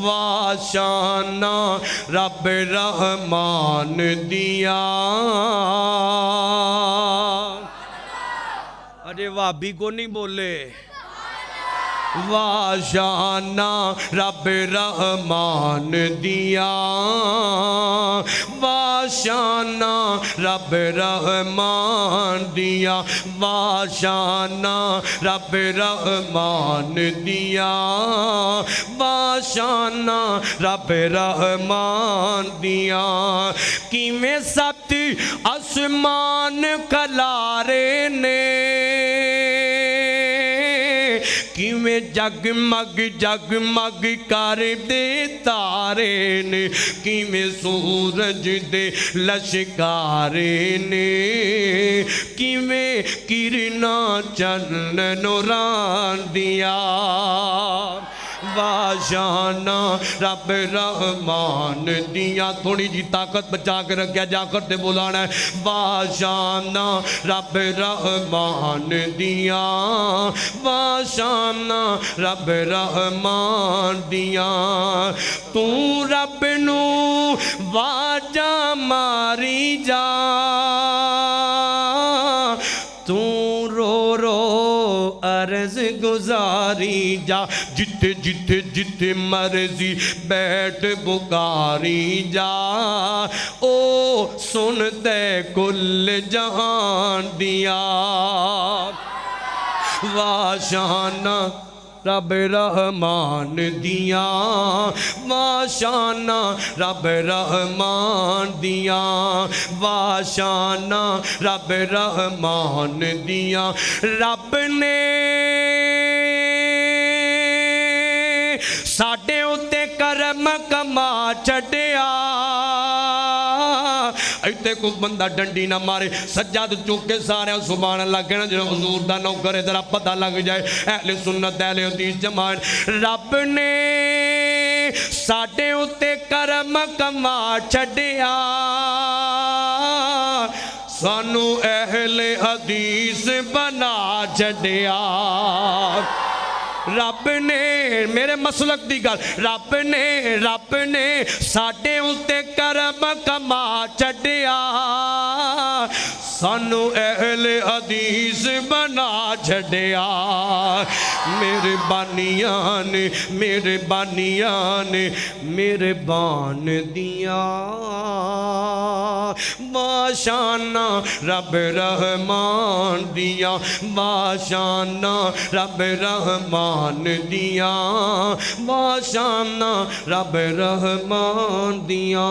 واشانا رب رحمان دیا ارے وابی کو نہیں بولے واشانا رب رحمان دیا واشانا رب رحمان دیا واشانا رب رحمان دیا واشانا رب رحمان دیا کیویں سات آسمان کلارے نے کیویں جگمگ جگمگ کر دے تارے نے کیویں سورج دے لشکارے نے کیویں کرنا چن نوران دیا واشانا رب رحمان دیا تھوڑی جی طاقت بچا کے رکھیا جا کرتے بولانا ہے واشانا رب رحمان دیا واشانا رب رحمان دیا تو رب نو واجہ ماری جا تو رو رو عرض گزاری جا جتے جتے جتے مرضی بیٹھ بکاری جا او سن دے کل جہان دیا واشانا رب رحمان دیا واشانا رب رحمان دیا واشانا رب رحمان دیا رب نے ساڑھے اتے کرم کما چڑیا ایتے کو بندہ ڈنڈی نہ مارے سجاد چوکے سارے سبحان اللہ کہنا جو حضور دا نو کرے ذرا پتہ لگ جائے اہل سنت اہل حدیث جماعت رب نے ساڑھے اتے کرم کما چڑیا سانو اہل حدیث بنا چڑیا رب نے میرے مسلک دی گل رب نے ساڑھے اتے کرم کما چڑیا سانو اہل حدیث بنا چڑیا میرے بانیان مہربان دیا واشانا رب رحمان دیا واشانا رب رحمان دیا واشانا رب رحمان دیا